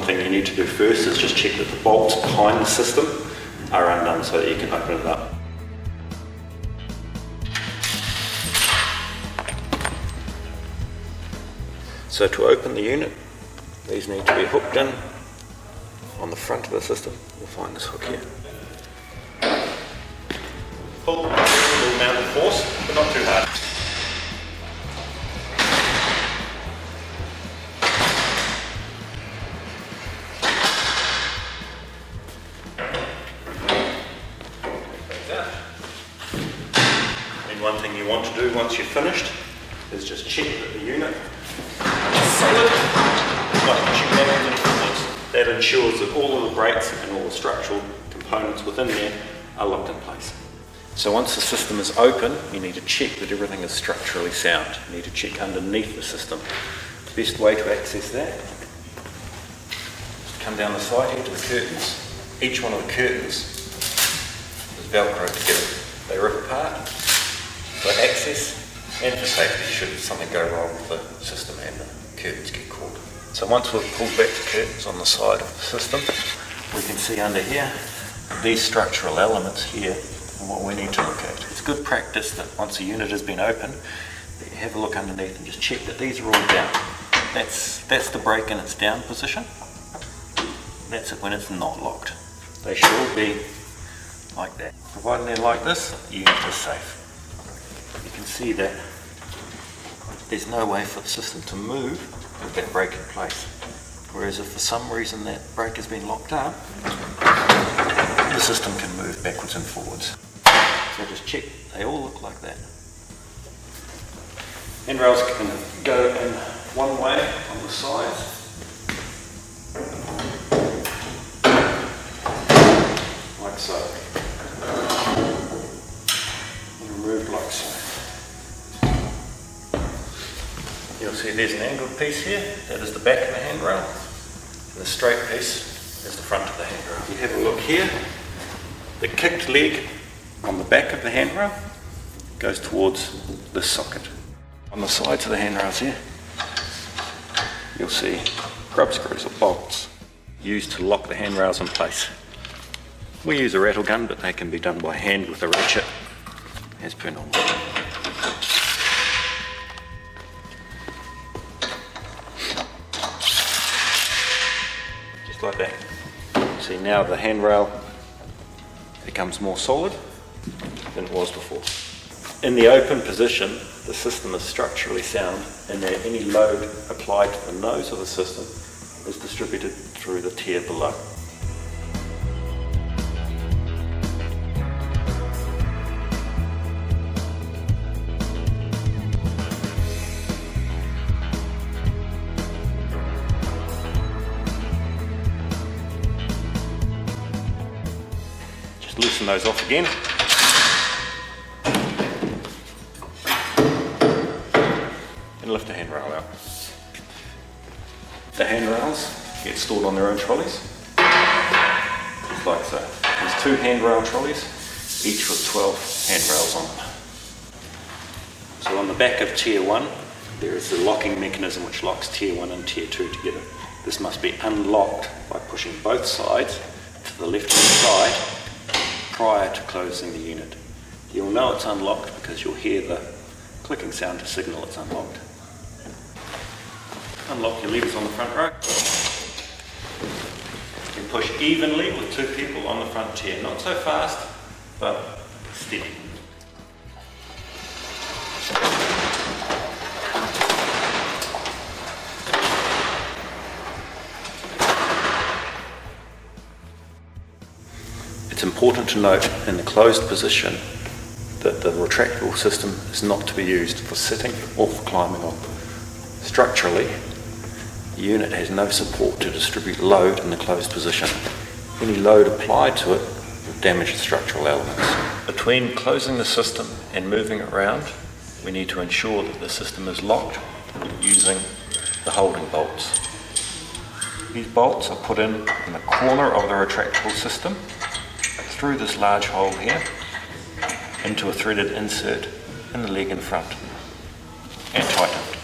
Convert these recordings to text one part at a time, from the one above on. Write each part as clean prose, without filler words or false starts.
thing you need to do first is just check that the bolts behind the system are undone so that you can open it up. So to open the unit, these need to be hooked in on the front of the system. You'll find this hook here. Pull a little amount of force, but not too hard. And one thing you want to do once you're finished is just check that the unit is solid, not pushing backwards and forwards. That ensures that all of the brakes and all the structural components within there are locked in place. So once the system is open, you need to check that everything is structurally sound. You need to check underneath the system. The best way to access that is to come down the side here to the curtains. Each one of the curtains is velcroed together. They rip apart for access and for safety should something go wrong with the system and the curtains get caught. So once we've pulled back the curtains on the side of the system, we can see under here these structural elements here and what we need to look at. It's good practice that once a unit has been opened, that you have a look underneath and just check that these are all down. That's the brake in its down position. That's it when it's not locked. They should all be like that. Providing they're like this, the unit is safe. You can see that there's no way for the system to move with that brake in place. Whereas if for some reason that brake has been locked up, the system can move backwards and forwards. So just check, they all look like that. Handrails can go in one way on the sides. Like so. And removed like so. You'll see there's an angled piece here, that is the back of the handrail, and the straight piece is the front of the handrail. You have a look here, the kicked leg on the back of the handrail goes towards this socket. On the sides of the handrails here, you'll see grub screws or bolts used to lock the handrails in place. We use a rattle gun, but they can be done by hand with a ratchet as per normal. Like that. See, now the handrail becomes more solid than it was before. In the open position, the system is structurally sound and that any load applied to the nose of the system is distributed through the tier below. Loosen those off again. And lift the handrail out. The handrails get stored on their own trolleys, just like so. There's 2 handrail trolleys, each with 12 handrails on them. So on the back of tier 1, there is the locking mechanism which locks tier 1 and tier 2 together. This must be unlocked by pushing both sides to the left hand side prior to closing the unit. You'll know it's unlocked because you'll hear the clicking sound to signal it's unlocked. Unlock your levers on the front row. You can push evenly with 2 people on the front tier. Not so fast, but steady. It's important to note in the closed position that the retractable system is not to be used for sitting or for climbing on. Structurally, the unit has no support to distribute load in the closed position. Any load applied to it will damage the structural elements. Between closing the system and moving it around, we need to ensure that the system is locked using the holding bolts. These bolts are put in the corner of the retractable system through this large hole here into a threaded insert in the leg in front and tightened.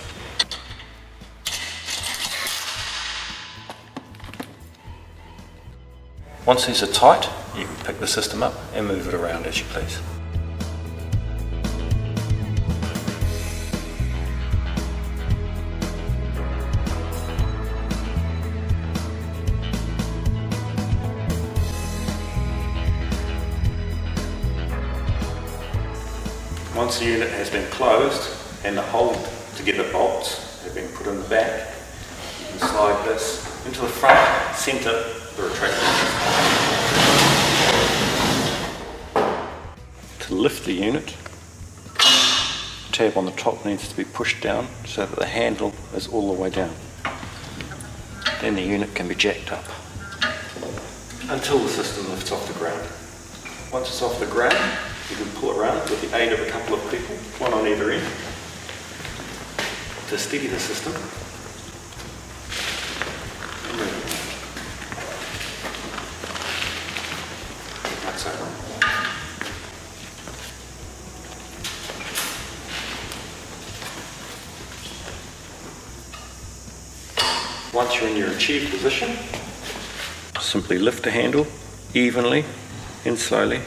Once these are tight, you can pick the system up and move it around as you please. Once the unit has been closed and the hold together bolts have been put in the back, you can slide this into the front, centre the retractable. To lift the unit, the tab on the top needs to be pushed down so that the handle is all the way down. Then the unit can be jacked up until the system lifts off the ground. Once it's off the ground, you can pull it around with the aid of a couple of people, one on either end, to steady the system. And move it. Like so. Once you're in your achieved position, simply lift the handle evenly and slowly